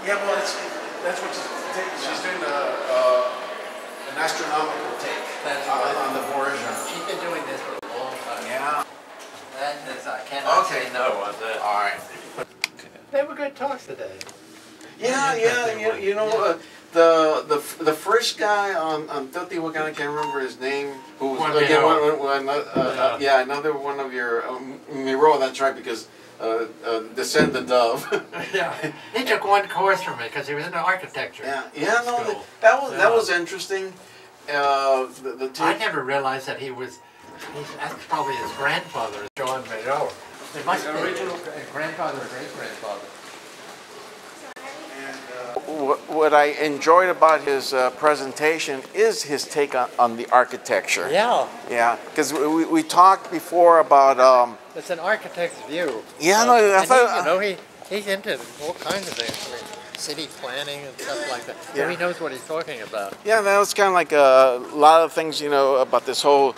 Yeah, well, that's what she's doing an astronomical take on the Borgia. She's been doing this for a long time. Yeah. That is, I cannot say no on that. All right. They were good talks today. Yeah, you know, the first guy on Teotihuacan, I can't remember his name, who was another one of your Miro. That's right, because descendant of. Yeah, he took one course from me because he was in architecture. Yeah, no, that was interesting. I never realized that that's probably his grandfather, John Miro. It must be original grandfather or great-grandfather. What I enjoyed about his presentation is his take on the architecture. Yeah. Yeah, because we talked before about... it's an architect's view. Yeah, no, I thought... He's into all kinds of things, like city planning and stuff like that. Yeah. So he knows what he's talking about. Yeah, that was kind of like a lot of things, about this whole...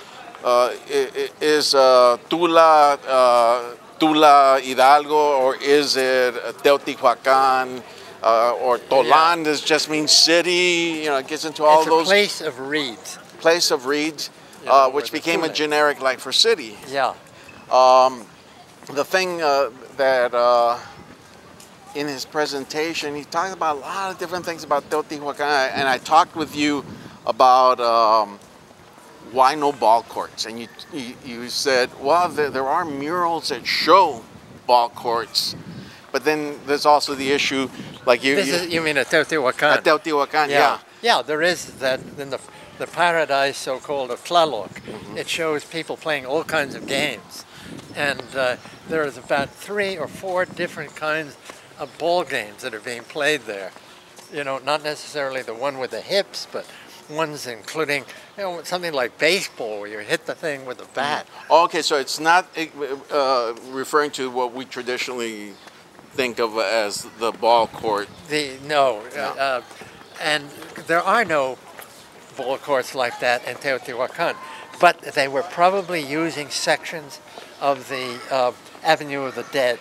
is Tula Hidalgo, or is it Teotihuacan? Or Tolan just means city, it gets into all those... It's a place of reeds. Place of reeds, which became a generic like for city. Yeah. The thing that in his presentation, he talked about a lot of different things about Teotihuacan, and I talked with you about why no ball courts, and you said, well, there are murals that show ball courts, but then there's also the issue, like you mean at Teotihuacan? At Teotihuacan, yeah. Yeah, there is that in the paradise so-called of Tlaloc. It shows people playing all kinds of games, and there is about 3 or 4 different kinds of ball games that are being played there. Not necessarily the one with the hips, but ones including something like baseball, where you hit the thing with a bat. Okay, so it's not referring to what we traditionally think of as the ball court. And there are no ball courts like that in Teotihuacan, but they were probably using sections of the Avenue of the Dead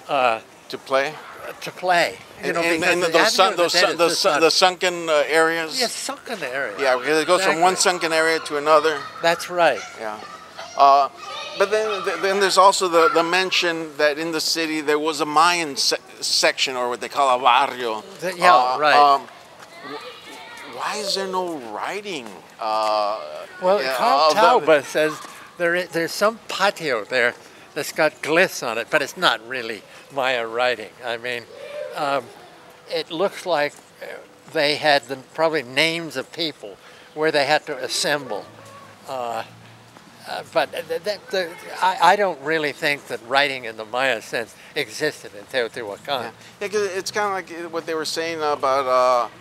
to play. To play, and the sunken areas. Yes, sunken areas. Yeah, because it goes from one sunken area to another. That's right. Yeah. But then there's also the mention that in the city there was a Mayan section, or what they call a barrio. Right. Why is there no writing? Carl Tauba says there's some patio there that's got glyphs on it, but it's not really Maya writing. I mean, it looks like they had probably names of people where they had to assemble. But I don't really think that writing in the Maya sense existed in Teotihuacan. Yeah, because it's kind of like what they were saying about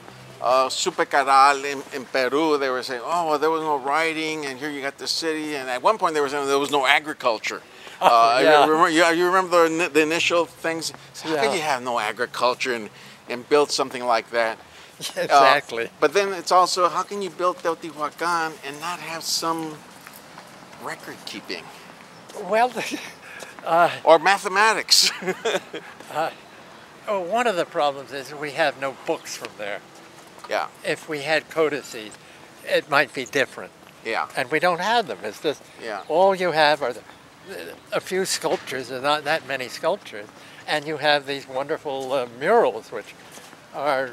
Supecaral in Peru. They were saying, oh, well, there was no writing, and here you got the city. And at one point they were saying there was no agriculture. You remember the initial things? How could you have no agriculture and build something like that? Exactly. But then it's also, how can you build Teotihuacan and not have some record keeping? Well, or mathematics. One of the problems is we have no books from there. Yeah. If we had codices, it might be different. Yeah. And we don't have them. It's just all you have are a few sculptures, and not that many sculptures, and you have these wonderful murals, which are,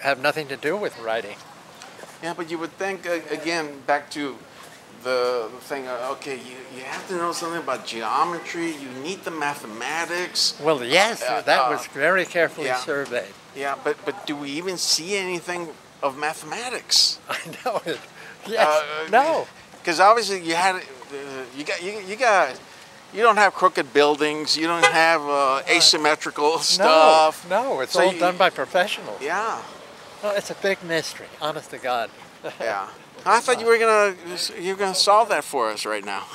have nothing to do with writing. Yeah, but you would think, again, back to the thing, okay, you have to know something about geometry, you need the mathematics. Well, yes, that was very carefully surveyed. Yeah, but do we even see anything of mathematics? I know it. Yes. No. Because obviously you don't have crooked buildings, you don't have asymmetrical stuff. No, it's all done by professionals. Yeah. Well, it's a big mystery, honest to God. Yeah. I thought you were gonna solve that for us right now.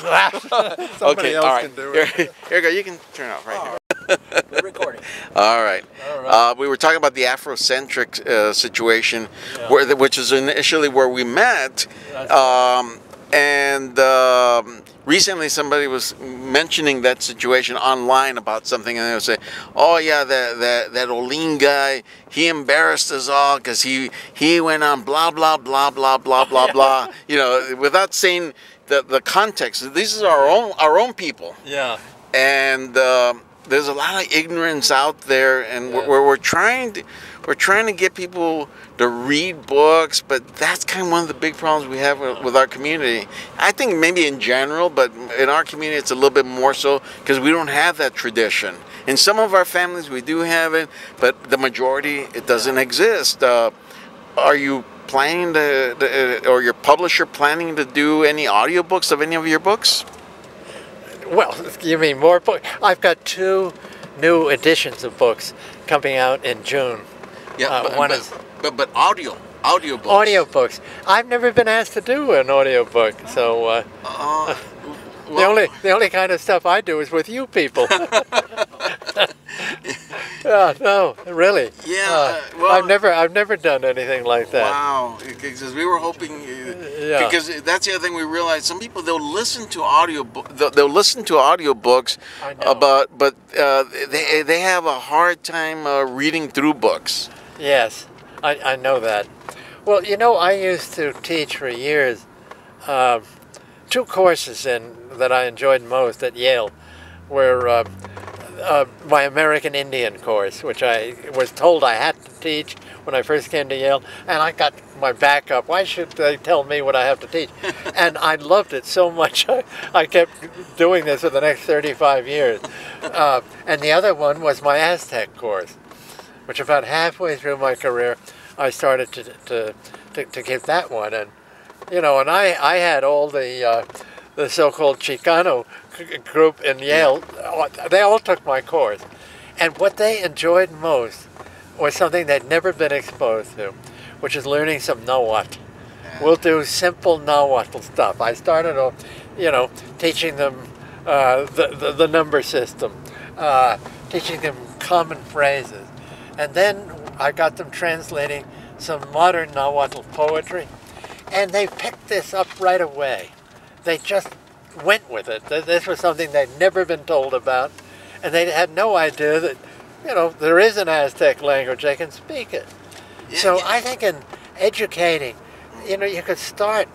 Somebody else can do it. Here you go. You can turn it off right here. We're recording. All right. We were talking about the Afrocentric situation, which is initially where we met, And recently somebody was mentioning that situation online about something, and they would say, oh yeah, that Olin guy, he embarrassed us all because he went on blah blah blah blah blah blah blah, you know, without saying the context. These are our own people. Yeah. And there's a lot of ignorance out there, and Yeah. we're trying to get people to read books, but that's kind of one of the big problems we have with our community. I think maybe in general, but in our community it's a little bit more so because we don't have that tradition. In some of our families we do have it, but the majority it doesn't exist. Are you planning or your publisher planning to do any audiobooks of any of your books? Well, you mean more books? I've got 2 new editions of books coming out in June. Yeah, One is but audiobooks. audiobooks. I've never been asked to do an audiobook, so the only kind of stuff I do is with you people. Yeah, no, really. Yeah, well, I've never done anything like that. Wow, because we were hoping. Yeah. Because that's the other thing we realized. Some people they'll listen to audiobooks, I know. but they have a hard time reading through books. Yes, I know that. Well, you know, I used to teach for years 2 courses that I enjoyed most at Yale were my American Indian course, which I was told I had to teach when I first came to Yale, and I got my back up. Why should they tell me what I have to teach? And I loved it so much, I kept doing this for the next 35 years. And the other one was my Aztec course, which about halfway through my career, I started to give that one. And, you know, and I had all the so-called Chicano group in Yale. They all took my course. And what they enjoyed most was something they'd never been exposed to, which is learning some Nahuatl. We'll do simple Nahuatl stuff. I started off, you know, teaching them the number system, teaching them common phrases. And then I got them translating some modern Nahuatl poetry. And they picked this up right away. They just went with it. This was something they'd never been told about. And they had no idea that, you know, there is an Aztec language, they can speak it. Yeah, So yeah. I think in educating, you know, you could start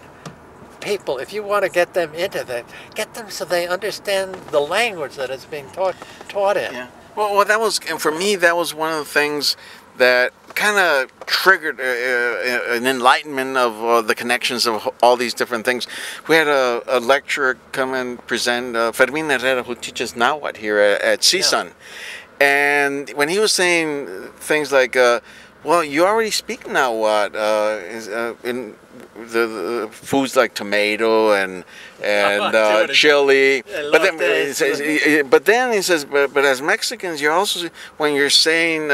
people, if you want to get them into that, get them so they understand the language that it's being taught in. Yeah. Well, that was, and for me, that was one of the things that kind of triggered an enlightenment of the connections of all these different things. We had a lecturer come and present, Fermin Herrera, who teaches Nahuatl here at CSUN. Yeah. And when he was saying things like, well, you already speak Nahuatl in the foods like tomato and chili, but then he says, but as Mexicans, you're also, when you're saying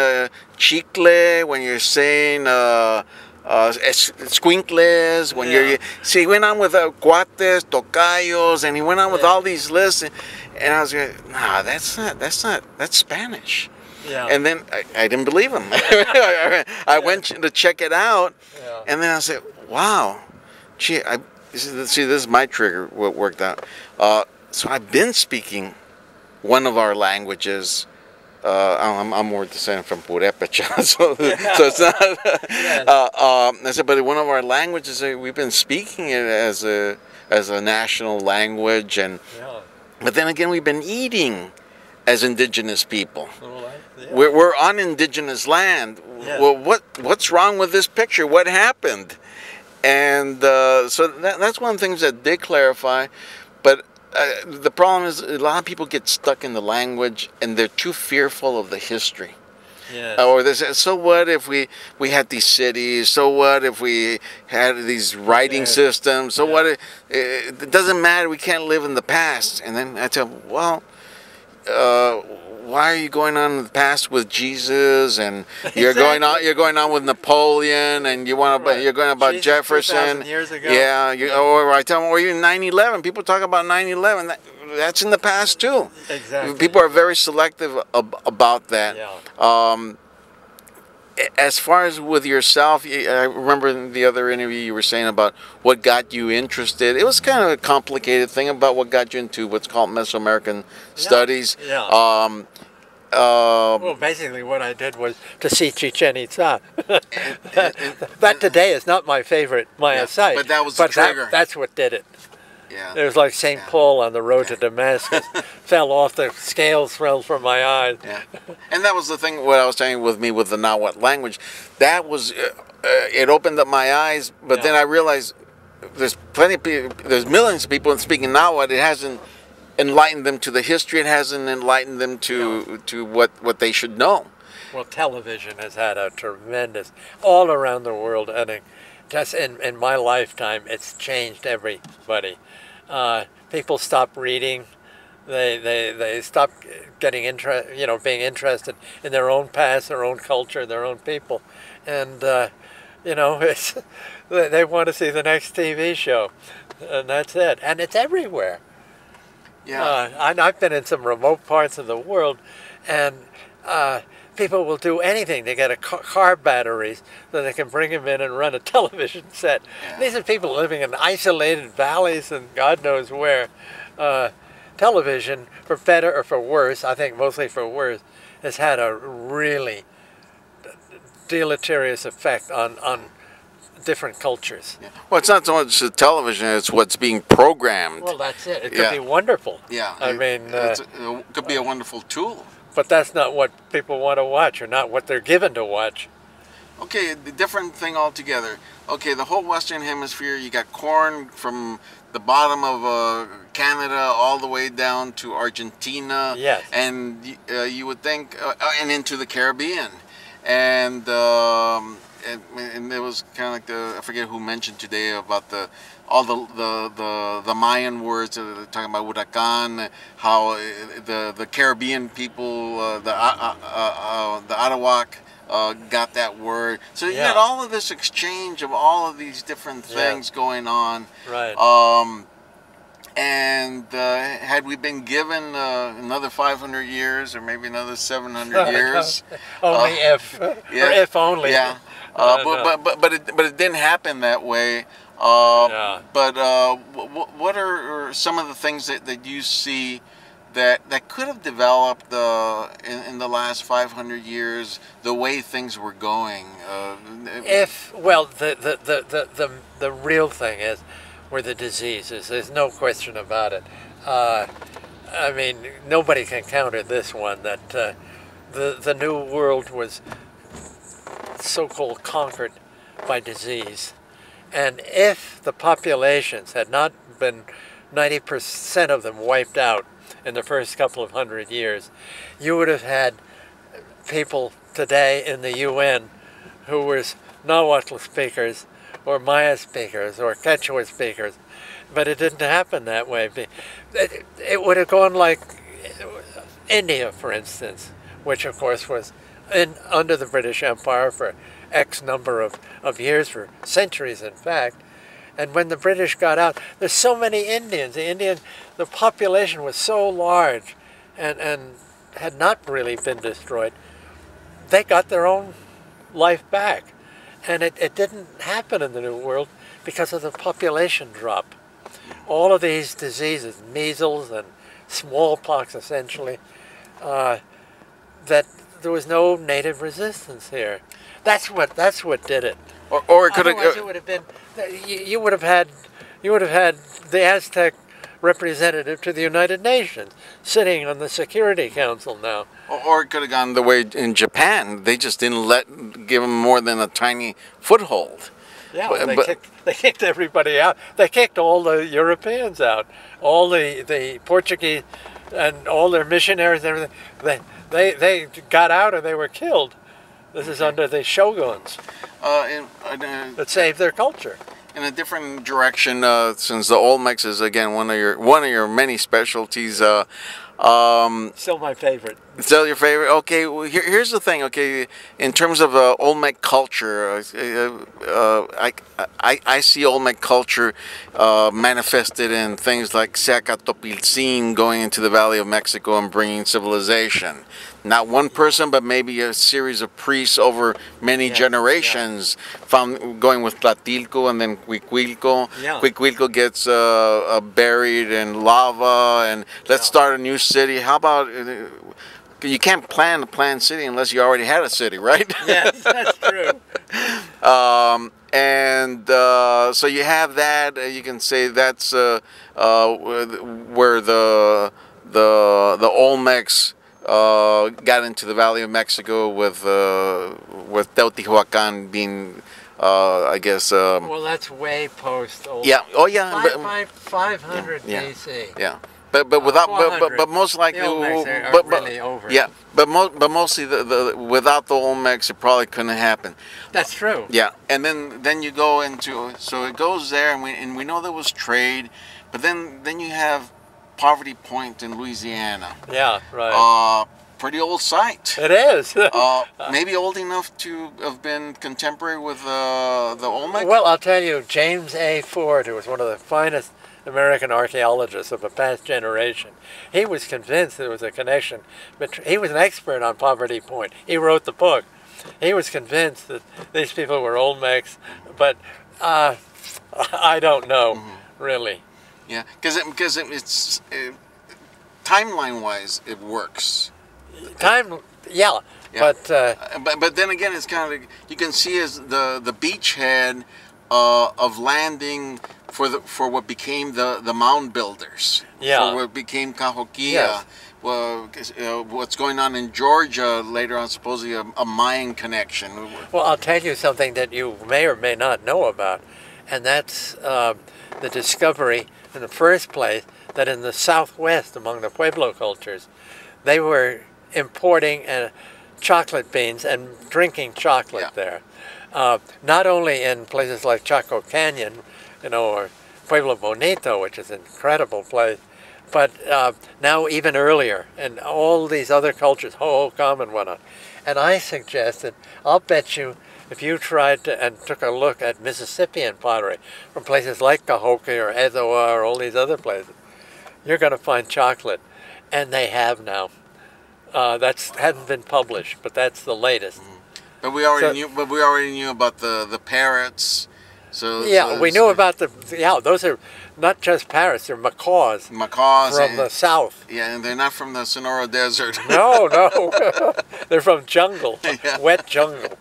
chicle, when you're saying squinkles, when you're, see, he went on with cuates, tocayos, and he went on with all these lists, and I was like, nah, that's Spanish. Yeah. And then I didn't believe him. I went to check it out, and then I said, wow, gee, see, this is my trigger, what worked out. So I've been speaking one of our languages. I'm more descended from Purépecha, so it's not. I said, but one of our languages, we've been speaking it as a national language, and but then again, we've been eating as indigenous people. We're on indigenous land. Yeah. Well, what's wrong with this picture? What happened? And so that's one of the things that did clarify. But the problem is a lot of people get stuck in the language and they're too fearful of the history. Yes. Or they say, so what if we had these cities? So what if we had these writing systems? So what? It doesn't matter. We can't live in the past. And then I tell them, well, why are you going on in the past with Jesus, and you're going on with Napoleon, and you're going about Jesus, Jefferson 2,000 years ago. Yeah, or I tell them, or you're 9/11. People talk about 9/11. That's in the past too. Exactly. People are very selective about that. Yeah. as far as with yourself, I remember in the other interview you were saying about what got you interested. It was kind of a complicated thing about what got you into what's called Mesoamerican studies. Yeah. Well, basically what I did was to see Chichen Itza. That today is not my favorite Maya site. But that was the trigger. That's what did it. Yeah. It was like St. Paul on the road to Damascus. Fell off, the scales fell from my eyes. Yeah. And that was the thing, what I was saying with me with the Nahuatl language. That was, it opened up my eyes, but then I realized there's plenty of people, there's millions of people speaking Nahuatl. It hasn't enlightened them to the history. It hasn't enlightened them to what they should know. Well, television has had a tremendous, all around the world, and just in my lifetime, it's changed everybody. People stop reading. They stop getting being interested in their own past, their own culture, their own people, and it's they want to see the next TV show, and that's it. And it's everywhere. Yeah. I've been in some remote parts of the world, and people will do anything to get car batteries so they can bring them in and run a television set. Yeah. These are people living in isolated valleys and God knows where. Television, for better or for worse, I think mostly for worse, has had a really deleterious effect on different cultures. Yeah. Well, it's not so much the television, it's what's being programmed. Well, that's it. It could be wonderful. Yeah. I mean, it could be a wonderful tool. But that's not what people want to watch, or not what they're given to watch. Okay, a different thing altogether. Okay, the whole Western Hemisphere, you got corn from the bottom of Canada all the way down to Argentina. Yes. And you would think, and into the Caribbean. And it was kind of like I forget who mentioned today about all the Mayan words talking about huracan, how the Caribbean people, the Arawak got that word. So you had all of this exchange of all of these different things going on. Right. And had we been given another 500 years or maybe another 700 years, only if, or if only. Yeah. But it didn't happen that way. But what are some of the things that you see that could have developed in the last 500 years, the way things were going? The real thing were the diseases. There's no question about it. I mean, nobody can counter this one, that the New World was so-called conquered by disease. And if the populations had not been 90% of them wiped out in the first couple of 100 years, you would have had people today in the UN who were Nahuatl speakers or Maya speakers or Quechua speakers. But it didn't happen that way. It would have gone like India, for instance, which of course was under the British Empire for X number of years, for centuries in fact. And when the British got out, there's so many Indians. The population was so large and had not really been destroyed. They got their own life back. And it didn't happen in the New World because of the population drop. All of these diseases, measles and smallpox essentially, that there was no native resistance here. That's what did it. Or it could have. Otherwise, it would have been. You would have had the Aztec representative to the United Nations sitting on the Security Council now. Or it could have gone the way in Japan. They just didn't give them more than a tiny foothold. Yeah, they kicked everybody out. They kicked all the Europeans out, all the Portuguese, and all their missionaries and everything. They got out and they were killed. This is under the shoguns that saved their culture. In a different direction, since the Olmecs is again one of your many specialties. Still my favorite. Still your favorite? Okay, well, here's the thing. Okay, in terms of Olmec culture, I see Olmec culture manifested in things like Tezcatlipoca going into the Valley of Mexico and bringing civilization. Not one person, but maybe a series of priests over many generations, found going with Tlatilco and then Cuicuilco. Cuicuilco gets buried in lava, and let's start a new city. How about... you can't plan a planned city unless you already had a city, right? Yes, that's true. So you have that. You can say that's where the Olmecs got into the Valley of Mexico with Teotihuacan being, I guess. Well, that's way post Olmec. Yeah. Oh, yeah. 500 BC. Yeah. But most likely, really over. Yeah, but mostly without the Olmecs, it probably couldn't happen. That's true. Yeah, and then you go into, so it goes there, and we know there was trade, but then you have Poverty Point in Louisiana. Yeah, right. Pretty old site. It is. Maybe old enough to have been contemporary with the Olmec. Well, I'll tell you, James A. Ford, who was one of the finest American archaeologists of a past generation, he was convinced there was a connection. But he was an expert on Poverty Point. He wrote the book. He was convinced that these people were Olmecs, but I don't know, really. Yeah, because it's timeline-wise, it works. Yeah. But then again, it's kind of, you can see as the beachhead of landing for what became the mound builders. Yeah. For what became Cahokia. Yes. Well, what's going on in Georgia later on, supposedly a Mayan connection. Well, I'll tell you something that you may or may not know about, and that's the discovery in the first place that in the Southwest, among the Pueblo cultures, they were importing chocolate beans and drinking chocolate there. Not only in places like Chaco Canyon, or Pueblo Bonito, which is an incredible place, but now even earlier, and all these other cultures, Hohokam and whatnot. And I suggested, I'll bet you, if you tried to and took a look at Mississippian pottery from places like Cahokia or Etowah or all these other places, you're going to find chocolate, and they have now. That hadn't been published, but that's the latest. But we already knew. But we already knew about the parrots. So we knew about those are not just parrots; they're macaws. Macaws from the south. Yeah, and they're not from the Sonora Desert. No, they're from jungle, wet jungle.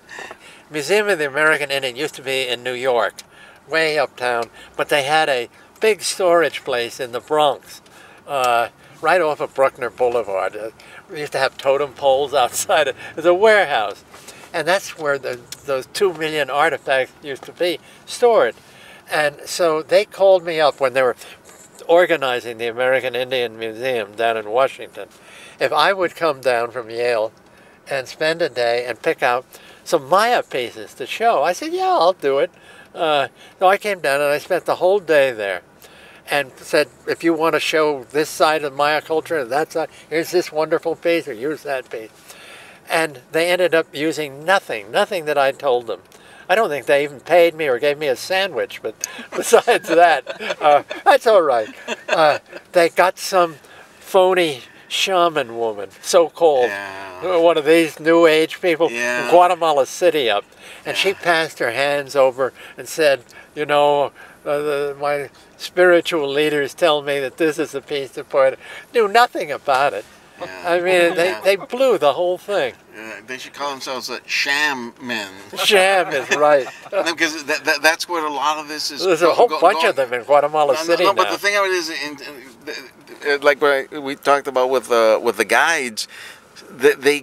Museum of the American Indian used to be in New York, way uptown, but they had a big storage place in the Bronx, right off of Bruckner Boulevard. We used to have totem poles outside. It was a warehouse. And that's where those 2 million artifacts used to be stored. And so they called me up when they were organizing the American Indian Museum down in Washington, if I would come down from Yale and spend a day and pick out some Maya pieces to show. I said, yeah, I'll do it. So I came down and I spent the whole day there and said, if you want to show this side of Maya culture and that side, here's this wonderful piece or use that piece. And they ended up using nothing that I told them. I don't think they even paid me or gave me a sandwich, but besides that, that's all right. They got some phony shaman woman, so-called, one of these New Age people from Guatemala City up. And she passed her hands over and said, my spiritual leaders tell me that this is a piece of poetry. Knew nothing about it. I mean, they blew the whole thing. They should call themselves sham men. Sham is right. Because that's what a lot of this is. There's a whole bunch of them in Guatemala City now. But the thing of it is, like we talked about with the guides, they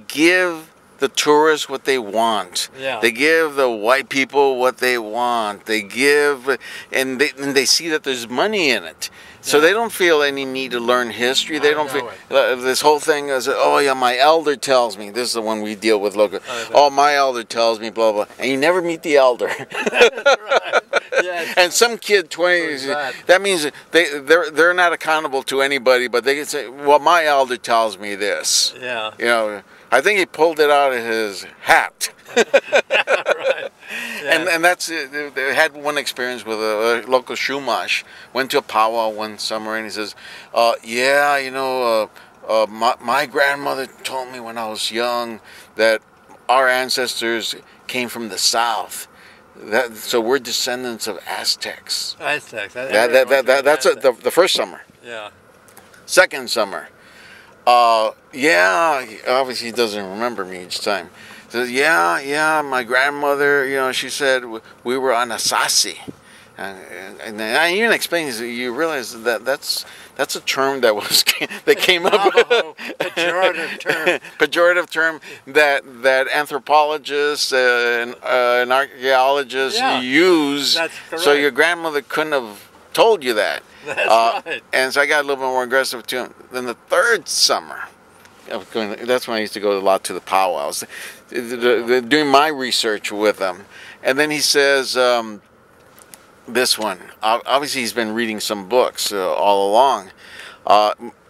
give the tourists what they want. Yeah. They give the white people what they want. They give, and they see that there's money in it. So they don't feel any need to learn history. They don't feel this whole thing is, oh yeah, my elder tells me. This is the one we deal with local. Oh, my elder tells me, blah blah. And you never meet the elder. That's right. Yes. And some kid 20, that means they're not accountable to anybody, but they can say, well, my elder tells me this. Yeah. You know, I think he pulled it out of his hat. Right. Yeah. And that's it. They had one experience with a local shumash. Went to a powwow one summer, and he says, yeah, you know, my grandmother told me when I was young that our ancestors came from the south. So we're descendants of Aztecs. Aztecs. That's the first summer. Yeah. Second summer, yeah, obviously he doesn't remember me each time. Says, yeah, my grandmother, you know, she said we were on Asasi. And I even explained, you realize that that's a term that came up with. Pejorative term. Pejorative term that anthropologists and archaeologists use. That's correct. So your grandmother couldn't have told you that. That's right. And so I got a little bit more aggressive to him. Then the third summer, that's when I used to go a lot to the powwows, doing my research with them. And then he says, this one, obviously he's been reading some books all along,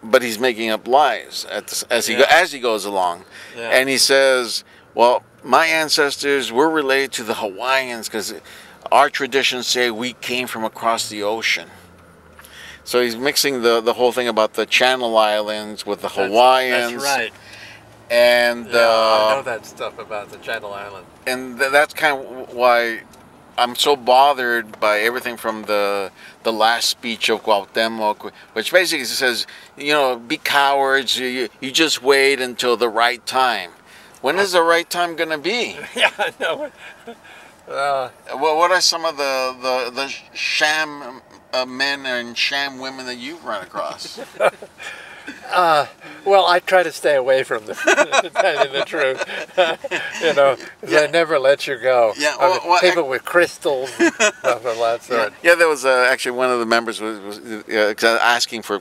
but he's making up lies as he goes along. Yeah. And he says, well, my ancestors were related to the Hawaiians because our traditions say we came from across the ocean. So he's mixing the whole thing about the Channel Islands with the Hawaiians. That's right. And I know that stuff about the Channel Islands. And that's kind of why I'm so bothered by everything from the last speech of Cuauhtemoc, which basically says, you know, be cowards, you just wait until the right time. When is the right time going to be? Yeah, I know. What are some of the sham men and sham women that you've run across? Well, I try to stay away from them, to tell you the truth. You know, they never let you go. Yeah, people with crystals and stuff of that sort. Yeah, there was actually one of the members was asking for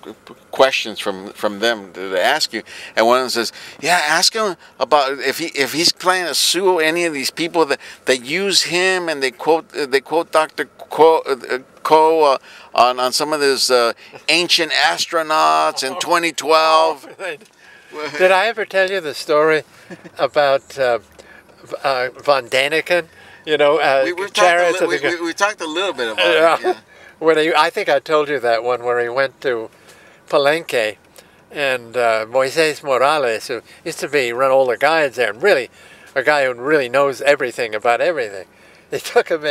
questions from them to ask you, and one of them says, "Yeah, ask him about if he's planning to sue any of these people that use him and they quote Dr. Ko on some of those ancient astronauts in 2012." Did I ever tell you the story about von Daniken? You know, we talked a little bit about it. Yeah. When I think I told you that one where he went to Palenque, and Moises Morales, who used to run all the guides there, and really a guy who really knows everything about everything, they took him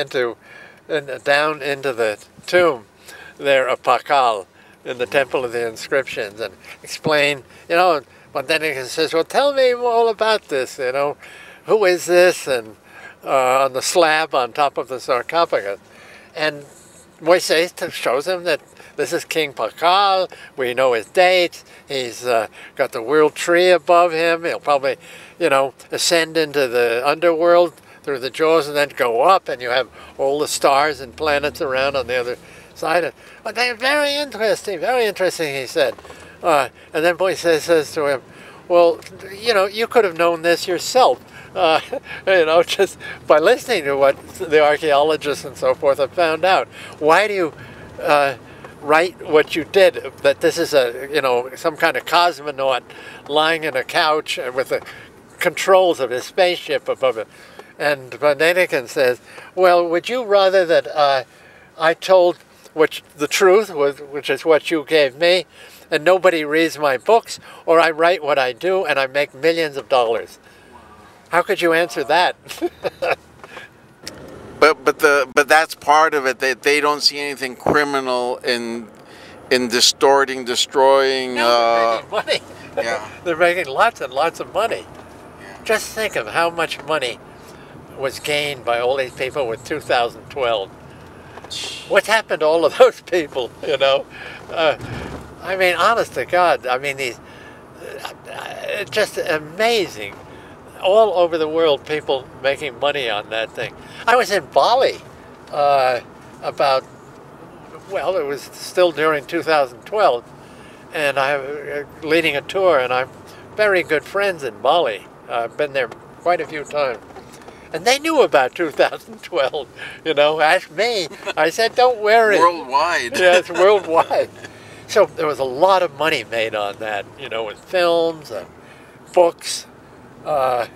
down into the tomb there of Pakal in the Temple of the Inscriptions, and explain, you know, but then he says, well, tell me all about this, you know, who is this, and on the slab on top of the sarcophagus. And Moises shows him that this is King Pakal, we know his dates, he's got the world tree above him, he'll probably, you know, ascend into the underworld through the jaws and then go up, and you have all the stars and planets around on the other side. But they're very interesting, he said. And then Moises says to him, well, you know, you could have known this yourself, you know, just by listening to what the archaeologists and so forth have found out. Why do you write what you did, that this is you know, some kind of cosmonaut lying in a couch with the controls of his spaceship above it? And Van Daniken says, well, would you rather that I told the truth, which is what you gave me, and nobody reads my books, or I write what I do and I make millions of dollars? How could you answer that? But that's part of it. They don't see anything criminal in distorting, destroying. No, they're making money. Yeah, they're making lots and lots of money. Yeah. Just think of how much money was gained by all these people with 2012. What's happened to all of those people, you know? I mean, honest to God, I mean, these, just amazing. All over the world, people making money on that thing. I was in Bali about, well, it was still during 2012, and I'm leading a tour, and I'm very good friends in Bali. I've been there quite a few times. And they knew about 2012, you know, ask me. I said, don't worry. Worldwide. Yeah, it's worldwide. So there was a lot of money made on that, you know, with films and books. Yeah.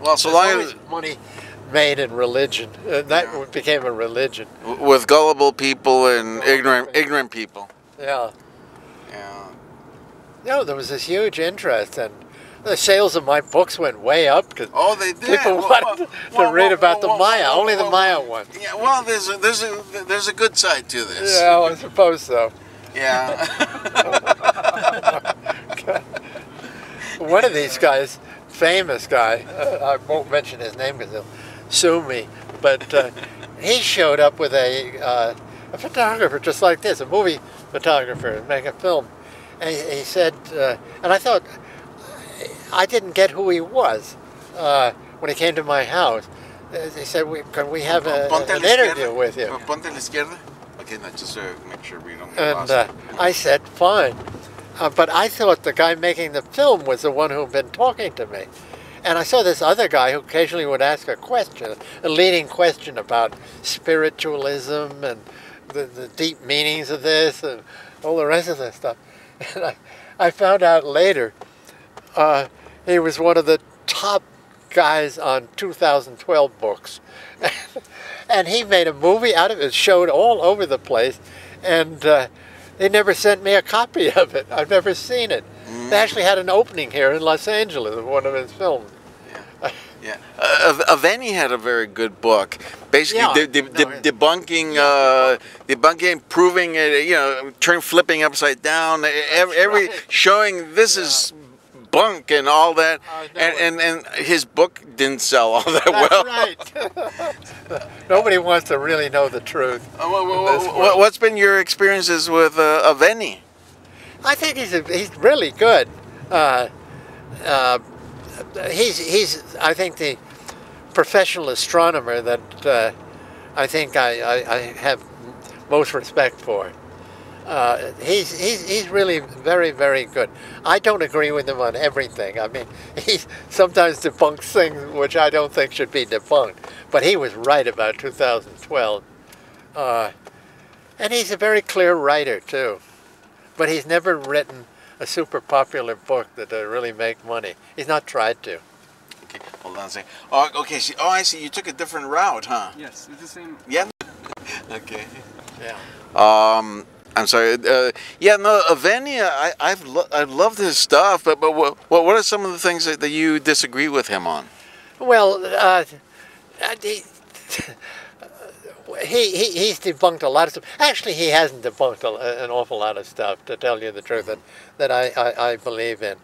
Well, so long as money made in religion. That became a religion. with gullible people and ignorant people. Yeah. Yeah. No, there was this huge interest, and the sales of my books went way up because They did. people wanted to read about the Maya, only the Maya ones. Yeah. Well, there's a good side to this. Yeah, I suppose so. Yeah. One of these guys, famous guy, I won't mention his name because he'll sue me, but he showed up with a photographer just like this, a movie photographer, making a film. And he said, and I thought, I didn't get who he was when he came to my house. He said, can we have an interview with you? Ponte a la izquierda. Okay, no, just to make sure we don't get And lost. I said, fine. But I thought the guy making the film was the one who'd been talking to me. And I saw this other guy who occasionally would ask a question, a leading question about spiritualism and the deep meanings of this and all the rest of this stuff. And I found out later he was one of the top guys on 2012 books. And he made a movie out of it, showed all over the place, and they never sent me a copy of it. I've never seen it. They actually had an opening here in Los Angeles of one of his films. Yeah. Aveni had a very good book, basically debunking, proving it, you know, flipping upside down, showing this is bunk and all that, and his book didn't sell all that well. That's right. Nobody wants to really know the truth. What's been your experiences with Aveni? I think he's really good. He's I think the professional astronomer that I think I have most respect for. He's really very, very good. I don't agree with him on everything. I mean, he sometimes debunks things which I don't think should be debunked. But he was right about 2012. And he's a very clear writer, too. But he's never written a super popular book that really make money. He's not tried to. Okay, hold on a second. Oh, okay. Oh, I see. You took a different route, huh? Yes, it's the same. Yeah. Okay. Yeah. I'm sorry. Yeah, no, Aveni, I've loved his stuff, but what are some of the things that you disagree with him on? Well, he's debunked a lot of stuff. Actually, he hasn't debunked an awful lot of stuff, to tell you the truth, that I believe in.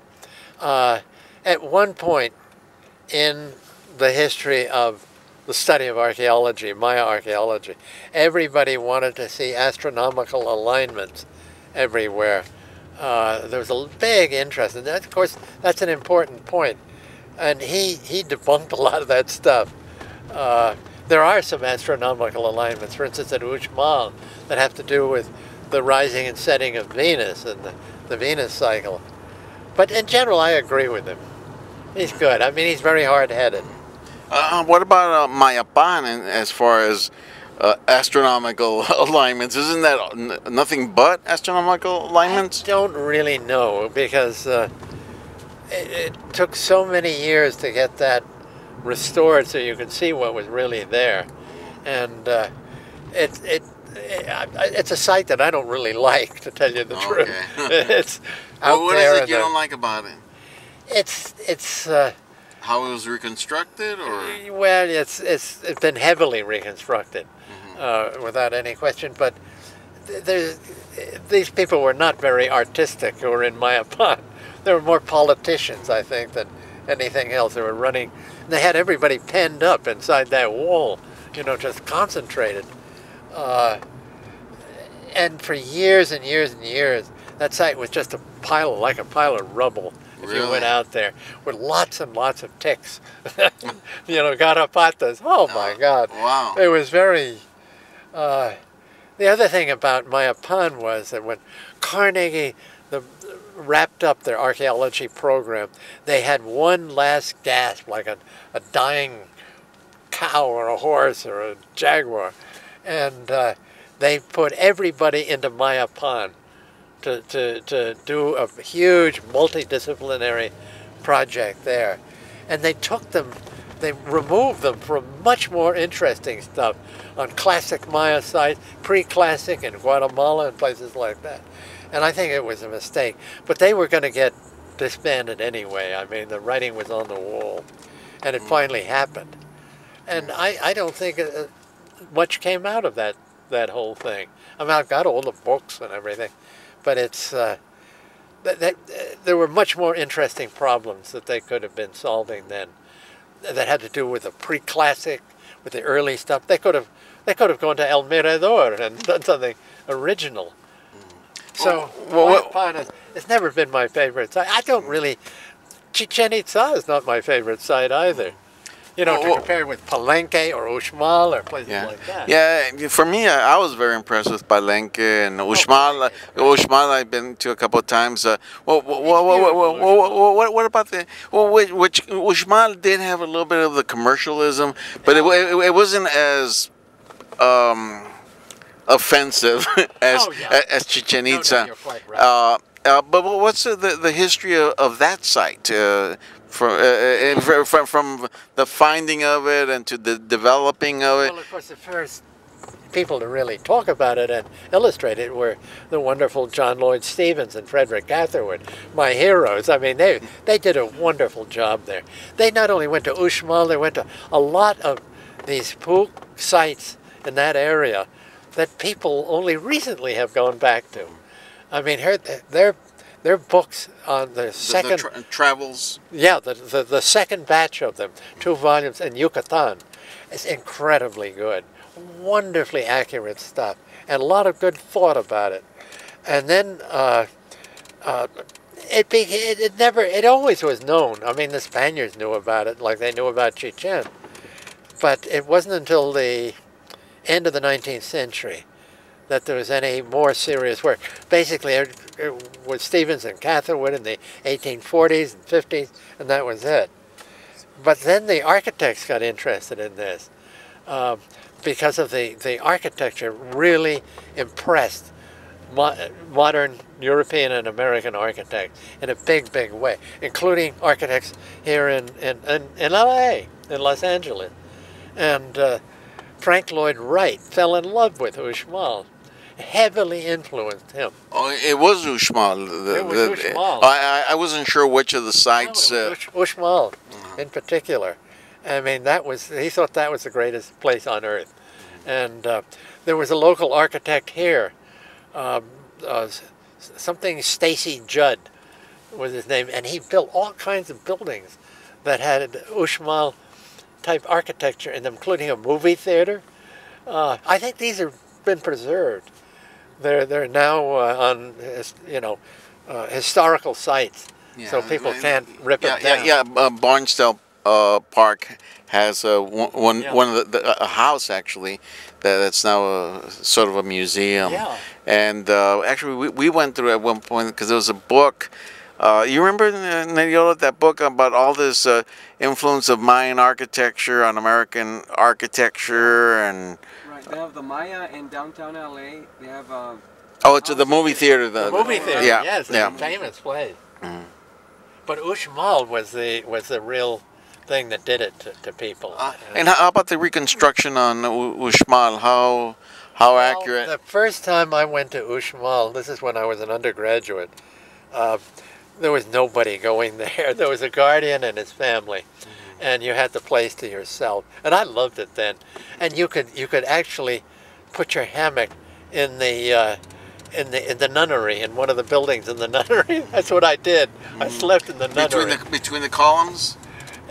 At one point in the history of the study of archaeology, Maya archaeology, everybody wanted to see astronomical alignments everywhere. There was a big interest, and that, of course, that's an important point. And he debunked a lot of that stuff. There are some astronomical alignments, for instance, at Uxmal, that have to do with the rising and setting of Venus and the Venus cycle. But in general, I agree with him. He's good. I mean, he's very hard-headed. What about Mayapan as far as astronomical alignments? Isn't that nothing but astronomical alignments? I don't really know, because it took so many years to get that restored so you could see what was really there. And it's a site that I don't really like, to tell you the truth. It's out what there. What is it you don't like about it? It's how it was reconstructed, or? Well, it's been heavily reconstructed, without any question. But these people were not very artistic who were in Mayapan. They were more politicians, I think, than anything else. They were running. They had everybody penned up inside that wall, you know, just concentrated. And for years and years and years, that site was just like a pile of rubble. If you went out there, with lots and lots of ticks, you know, garrapatas. Oh my God! Wow! It was very. The other thing about Mayapan was that when Carnegie wrapped up their archaeology program, they had one last gasp, like a dying cow or a horse or a jaguar, and they put everybody into Maya Pond to do a huge multidisciplinary project there. And they took them, they removed them from much more interesting stuff on classic Maya sites, pre-classic in Guatemala and places like that. And I think it was a mistake. But they were going to get disbanded anyway. I mean, the writing was on the wall. And it finally happened. And I don't think much came out of that whole thing. I mean, I've got all the books and everything. But it's there were much more interesting problems that they could have been solving then, that had to do with the pre-classic, with the early stuff. They could have gone to El Mirador and done something original. So it's never been my favorite site. I don't really. Chichen Itza is not my favorite site either. You know, to compare with Palenque or Uxmal or places like that. Yeah, for me, I was very impressed with Palenque and Uxmal. Uxmal I've been to a couple of times. What about the? Well, which Uxmal did have a little bit of the commercialism, but it wasn't as offensive as Chichen Itza. No, you're quite right. But what's the history of that site? From the finding of it and to the developing of it? Well, of course, the first people to really talk about it and illustrate it were the wonderful John Lloyd Stephens and Frederick Catherwood, my heroes. I mean, they did a wonderful job there. They not only went to Uxmal, they went to a lot of these Puk sites in that area that people only recently have gone back to. I mean, their books on the second travels. Yeah, the second batch of them, 2 volumes in Yucatan, is incredibly good, wonderfully accurate stuff, and a lot of good thought about it. And then it always was known. I mean, the Spaniards knew about it, like they knew about Chichen, but it wasn't until the end of the 19th century that there was any more serious work. Basically, it was Stephens and Catherwood in the 1840s and 50s, and that was it. But then the architects got interested in this because of the architecture really impressed modern European and American architects in a big, big way, including architects here in LA, in Los Angeles. And Frank Lloyd Wright fell in love with Uxmal. Heavily influenced him. Oh, it was Uxmal. It was Uxmal. I wasn't sure which of the sites. No, Uxmal, in particular. I mean, he thought that was the greatest place on earth. And there was a local architect here, something Stacy Judd was his name, and he built all kinds of buildings that had Uxmal type architecture in them, including a movie theater. I think these have been preserved. They're now on historical sites, so people can't rip them down. Yeah. Barnsdale Park has one of a house actually that's now sort of a museum. Yeah. And actually we went through at one point because there was a book. You remember, Neriola, that book about all this influence of Mayan architecture on American architecture and. They have the Maya in downtown LA. They have it's the movie theater. The movie theater, yes, yeah. a famous place. But Uxmal was the real thing that did it to people. And how about the reconstruction on Uxmal? How accurate? The first time I went to Uxmal, this is when I was an undergraduate, there was nobody going there. There was a guardian and his family. And you had the place to yourself, and I loved it then. And you could actually put your hammock in the nunnery, in one of the buildings in the nunnery. That's what I did. I slept in the nunnery. Between the columns?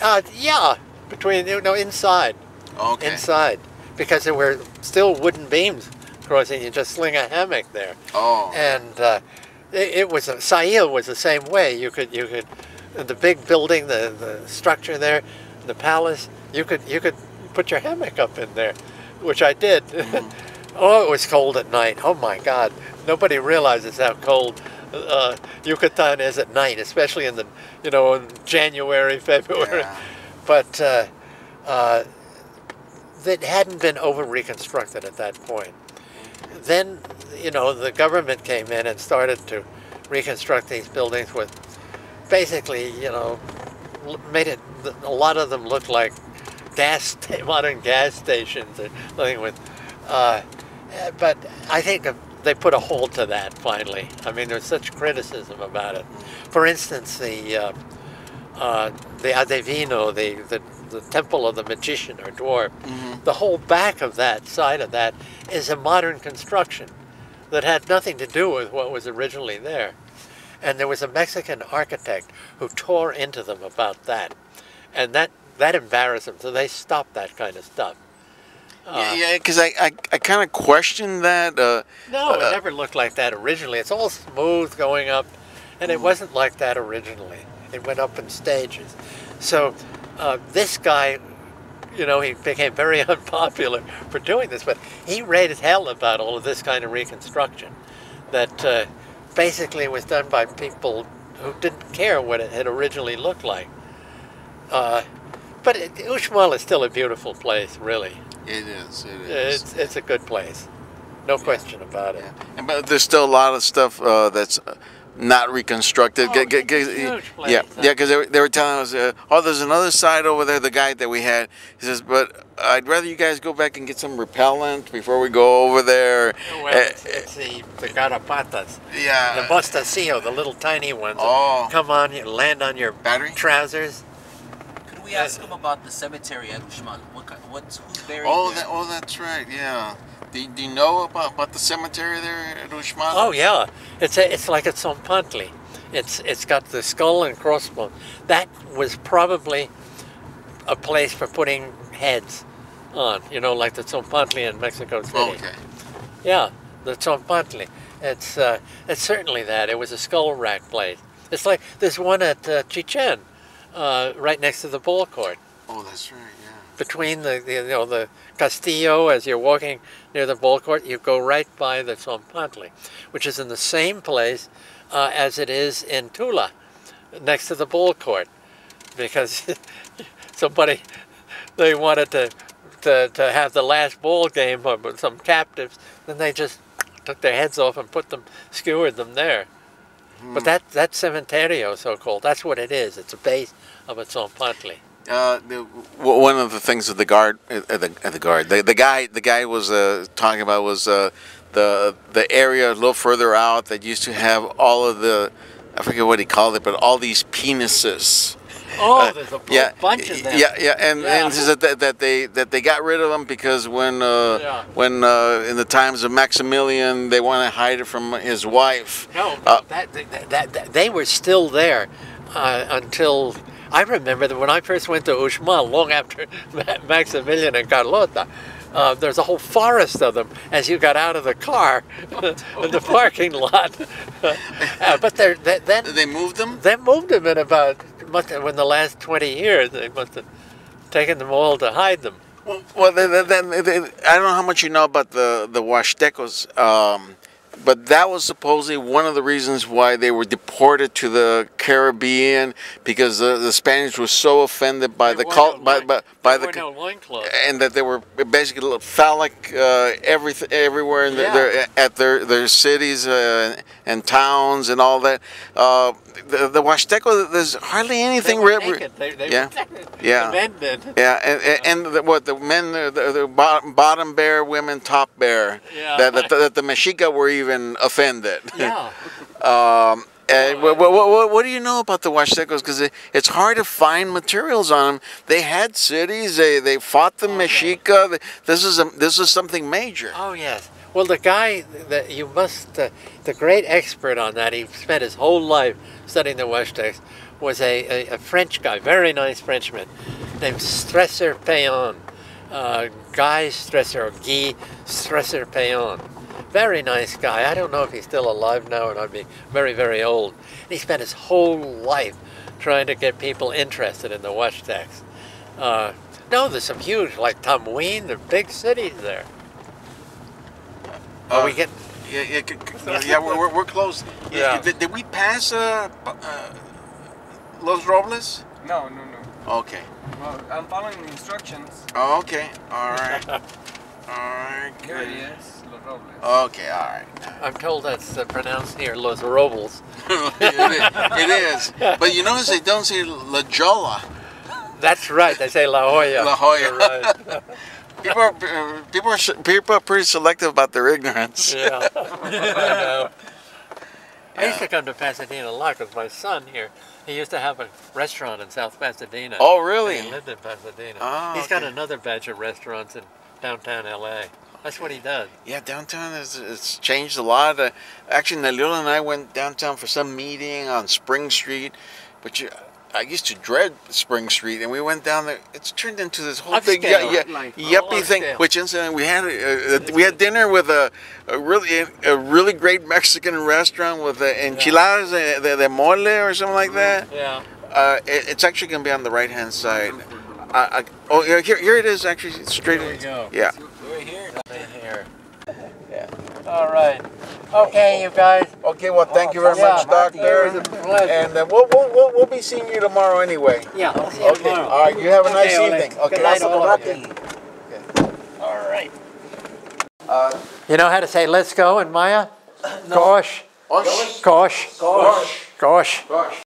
Yeah, inside. Okay. Inside, because there were still wooden beams crossing. You just sling a hammock there. Oh. And it was Sahil was the same way. You could. The big building, the structure there, the palace, you could put your hammock up in there, which I did. Oh, it was cold at night. Oh my God. Nobody realizes how cold Yucatan is at night, especially in the, in January, February. Yeah. But that hadn't been over reconstructed at that point. Then, the government came in and started to reconstruct these buildings with basically, made it, a lot of them look like modern gas stations or something with, but I think they put a halt to that finally. I mean, there's such criticism about it. For instance, the Adivino, the temple of the magician or dwarf, the whole back of that, side of that, is a modern construction that had nothing to do with what was originally there. And there was a Mexican architect who tore into them about that. And that embarrassed them, so they stopped that kind of stuff. Yeah, because I kind of questioned that. No, it never looked like that originally. It's all smooth going up, and it wasn't like that originally. It went up in stages. So this guy, he became very unpopular for doing this, but he raised hell about all of this kind of reconstruction that basically was done by people who didn't care what it had originally looked like. But Uxmal is still a beautiful place, really. It is. It is. It's a good place, no question about it. Yeah. But there's still a lot of stuff that's not reconstructed. Oh, it's a huge place. Yeah, because they were telling us, there's another side over there. The guide that we had, he says, but I'd rather you guys go back and get some repellent before we go over there. Well, it's the garrapatas. Yeah. The mostacillo, the little tiny ones. Oh. Come on, you land on your Battery? Trousers. Could we ask him about the cemetery at Uxmal? Who's buried there? That's right. Yeah. Do you know about the cemetery there at Uxmal? Oh yeah, it's like at Zompantli. It's got the skull and crossbones. That was probably a place for putting heads on. Like the Zompantli in Mexico City. Okay. Yeah, the Zompantli. It's certainly that. It was a skull rack place. It's like there's one at Chichen, right next to the ball court. Oh, that's right. Yeah. Between the Castillo, as you're walking near the ball court, you go right by the Zompantli, which is in the same place as it is in Tula, next to the ball court, because they wanted to have the last ball game with some captives, then they just took their heads off and skewered them there. But that cementerio, so-called, that's what it is. It's a base of a Zompantli. One of the things that the guy was talking about was the area a little further out that used to have all of the, I forget what he called it, but all these penises. Oh, there's a bunch of them. Yeah, and that they got rid of them because when in the times of Maximilian they want to hide it from his wife. No, they were still there until. I remember that when I first went to Uxmal, long after Maximilian and Carlota, there's a whole forest of them as you got out of the car in the parking lot. But then they moved them? They moved them in in the last 20 years. They must have taken them all to hide them. Well, I don't know how much you know about the Huastecos, but that was supposedly one of the reasons why they were deported to the Caribbean, because the Spaniards were so offended by the cult, by no loincloths. And that they were basically phallic everywhere in at their cities and towns and all that. The Huasteco, there's hardly anything. They were naked. The men did. Yeah, and the men, the bottom bare, women top bare. Yeah. That the Mexica were even offended. Yeah. And what do you know about the Huastecos? Because it's hard to find materials on them. They had cities. They fought the Mexica. This is something major. Oh yes. Well, the guy that the great expert on that, he spent his whole life studying the Huastecs, was a French guy, very nice Frenchman, named Stresser-Peon, Guy Stresser, or Guy Stresser-Peon. Very nice guy. I don't know if he's still alive now, and I'd be very, very old. And he spent his whole life trying to get people interested in the Huastecs. No, there's some huge, like Tamuín, the big cities there. Are we getting Yeah, we're close. Yeah. Did we pass Los Robles? No, no, no. Okay. Well, I'm following the instructions. Oh, okay. All right. All right. Here Good. it is, Los Robles. Okay. All right. I'm told that's pronounced here Los Robles. It is. But you notice they don't say La Jolla. That's right. They say La Jolla. La Jolla. You're right. People are pretty selective about their ignorance. Yeah. I know. I used to come to Pasadena a lot because my son here, he used to have a restaurant in South Pasadena. Oh, really? And he lived in Pasadena. Oh, He's got okay. another batch of restaurants in downtown LA. That's what he does. Yeah, downtown it's changed a lot. Actually, Naliola and I went downtown for some meeting on Spring Street, but I used to dread Spring Street, and we went down there. It's turned into this whole big Upscale. yuppie thing. Upscale. Which incident we had dinner with a really great Mexican restaurant with enchiladas de mole or something like that. Yeah. It's actually going to be on the right hand side. Oh, here it is. Actually, straight. There you go. Yeah. We're here. Here. Yeah. All right. Okay, you guys. Okay, well, thank you very much, Doctor. And we'll be seeing you tomorrow anyway. Yeah, I'll see you Okay, tomorrow. all right, you have a nice Okay, Olin. evening. Okay, Good night, all of you. Okay. All right. You know how to say let's go in Maya? Gosh. Gosh. Gosh. Gosh. Gosh. Gosh.